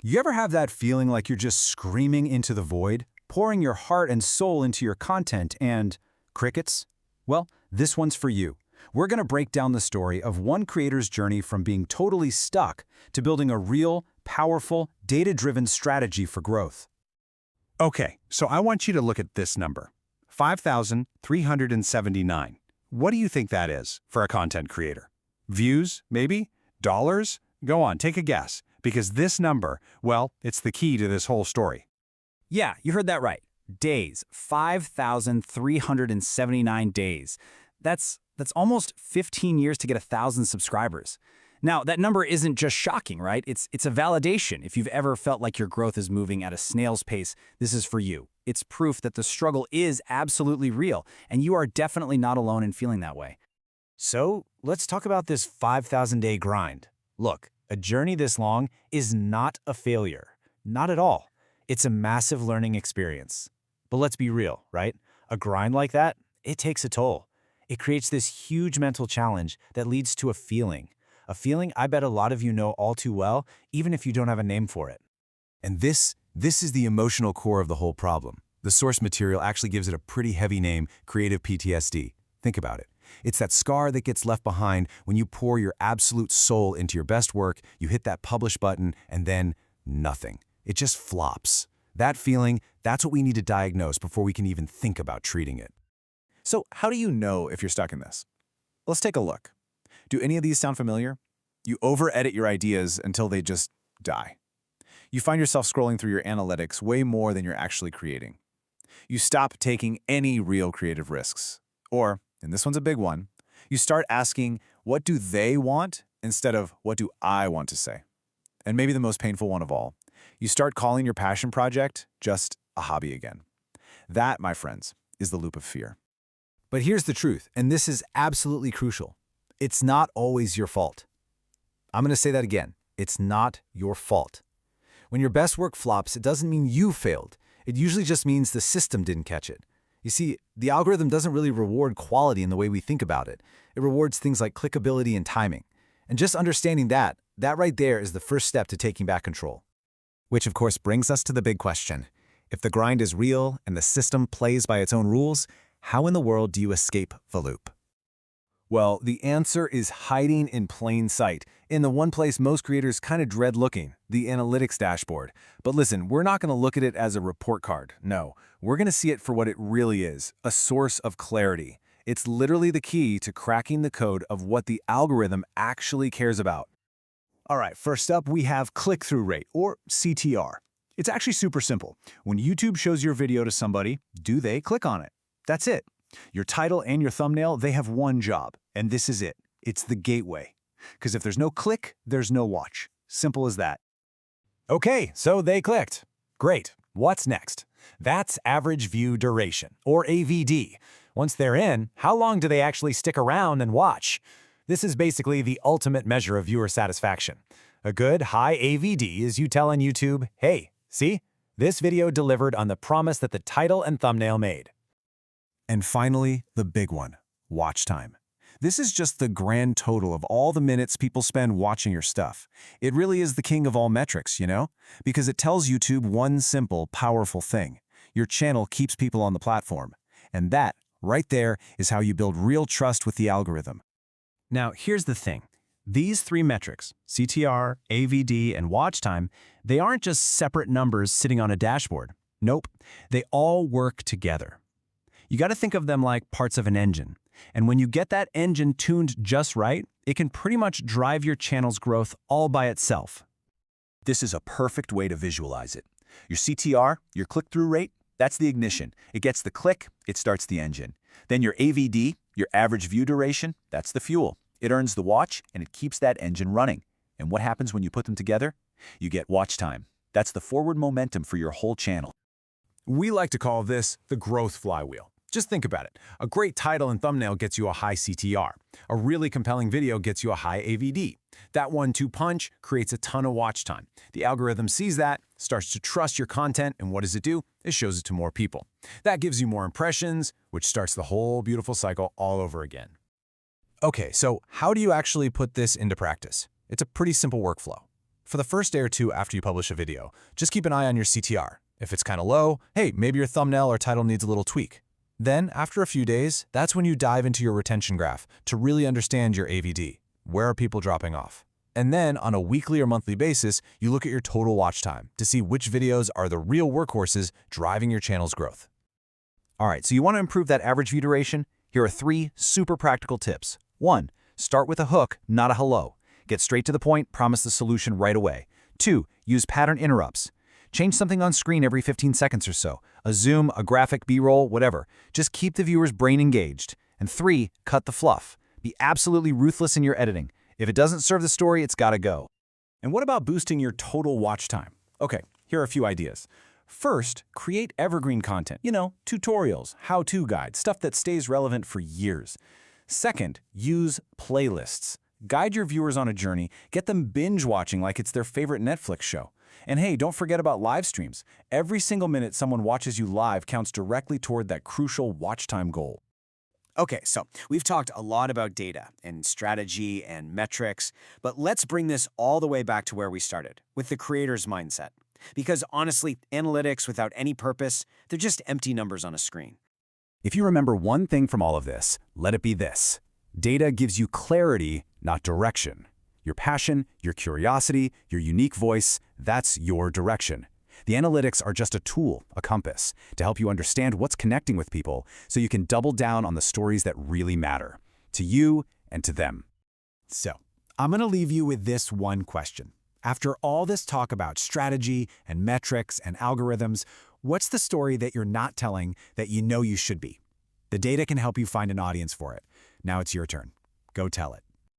You ever have that feeling like you're just screaming into the void, pouring your heart and soul into your content and crickets? Well, this one's for you. We're going to break down the story of one creator's journey from being totally stuck to building a real, powerful, data-driven strategy for growth. Okay, so I want you to look at this number, 5,379. What do you think that is for a content creator? Views, maybe? Dollars? Go on, take a guess, because this number, well, it's the key to this whole story. Yeah, you heard that right. Days, 5,379 days. That's almost 15 years to get 1,000 subscribers. Now, that number isn't just shocking, right? It's a validation. If you've ever felt like your growth is moving at a snail's pace, this is for you. It's proof that the struggle is absolutely real, and you are definitely not alone in feeling that way. So, let's talk about this 5,000-day grind. Look, a journey this long is not a failure. Not at all. It's a massive learning experience. But let's be real, right? A grind like that, it takes a toll. It creates this huge mental challenge that leads to a feeling I bet a lot of you know all too well, even if you don't have a name for it. And this is the emotional core of the whole problem. The source material actually gives it a pretty heavy name, creative PTSD. Think about it. It's that scar that gets left behind when you pour your absolute soul into your best work, you hit that publish button, and then nothing. It just flops. That feeling, that's what we need to diagnose before we can even think about treating it. So how do you know if you're stuck in this? Let's take a look. Do any of these sound familiar? You over-edit your ideas until they just die. You find yourself scrolling through your analytics way more than you're actually creating. You stop taking any real creative risks. Or, and this one's a big one, you start asking, what do they want instead of what do I want to say? And maybe the most painful one of all, you start calling your passion project just a hobby again. That, my friends, is the loop of fear. But here's the truth, and this is absolutely crucial. It's not always your fault. I'm going to say that again. It's not your fault. When your best work flops, it doesn't mean you failed. It usually just means the system didn't catch it. You see, the algorithm doesn't really reward quality in the way we think about it. It rewards things like clickability and timing. And just understanding that right there is the first step to taking back control. Which of course brings us to the big question. If the grind is real and the system plays by its own rules, how in the world do you escape the loop? Well, the answer is hiding in plain sight, in the one place most creators kind of dread looking, the analytics dashboard. But listen, we're not going to look at it as a report card. No, we're going to see it for what it really is, a source of clarity. It's literally the key to cracking the code of what the algorithm actually cares about. All right, first up, we have click-through rate, or CTR. It's actually super simple. When YouTube shows your video to somebody, do they click on it? That's it. Your title and your thumbnail, they have one job, and this is it. It's the gateway. Because if there's no click, there's no watch. Simple as that. Okay, so they clicked. Great. What's next? That's average view duration, or AVD. Once they're in, how long do they actually stick around and watch? This is basically the ultimate measure of viewer satisfaction. A good high AVD is you telling YouTube, hey, see? This video delivered on the promise that the title and thumbnail made. And finally, the big one, watch time. This is just the grand total of all the minutes people spend watching your stuff. It really is the king of all metrics, you know? Because it tells YouTube one simple, powerful thing. Your channel keeps people on the platform. And that, right there, is how you build real trust with the algorithm. Now, here's the thing. These three metrics, CTR, AVD, and watch time, they aren't just separate numbers sitting on a dashboard. Nope, they all work together. You got to think of them like parts of an engine. And when you get that engine tuned just right, it can pretty much drive your channel's growth all by itself. This is a perfect way to visualize it. Your CTR, your click-through rate, that's the ignition. It gets the click, it starts the engine. Then your AVD, your average view duration, that's the fuel. It earns the watch, and it keeps that engine running. And what happens when you put them together? You get watch time. That's the forward momentum for your whole channel. We like to call this the growth flywheel. Just think about it. A great title and thumbnail gets you a high CTR. A really compelling video gets you a high AVD. That 1-2 punch creates a ton of watch time. The algorithm sees that, starts to trust your content, and what does it do? It shows it to more people. That gives you more impressions, which starts the whole beautiful cycle all over again. Okay, so how do you actually put this into practice? It's a pretty simple workflow. For the first day or two after you publish a video, just keep an eye on your CTR. If it's kind of low, hey, maybe your thumbnail or title needs a little tweak. Then, after a few days, that's when you dive into your retention graph to really understand your AVD. Where are people dropping off? And then, on a weekly or monthly basis, you look at your total watch time to see which videos are the real workhorses driving your channel's growth. All right, so you want to improve that average view duration? Here are 3 super practical tips. 1. Start with a hook, not a hello. Get straight to the point, promise the solution right away. 2. Use pattern interrupts. Change something on screen every 15 seconds or so. A zoom, a graphic, B-roll, whatever. Just keep the viewer's brain engaged. And 3. Cut the fluff. Be absolutely ruthless in your editing. If it doesn't serve the story, it's gotta go. And what about boosting your total watch time? Okay, here are a few ideas. First, create evergreen content. Tutorials, how-to guides, stuff that stays relevant for years. Second, use playlists. Guide your viewers on a journey, get them binge-watching like it's their favorite Netflix show. And hey, don't forget about live streams. Every single minute someone watches you live counts directly toward that crucial watch time goal. Okay, so we've talked a lot about data and strategy and metrics, but let's bring this all the way back to where we started, with the creator's mindset. Because honestly, analytics without any purpose, they're just empty numbers on a screen. If you remember one thing from all of this, let it be this. Data gives you clarity, not direction. Your passion, your curiosity, your unique voice, that's your direction. The analytics are just a tool, a compass, to help you understand what's connecting with people so you can double down on the stories that really matter, to you and to them. So, I'm going to leave you with this one question. After all this talk about strategy and metrics and algorithms, what's the story that you're not telling that you know you should be? The data can help you find an audience for it. Now it's your turn. Go tell it.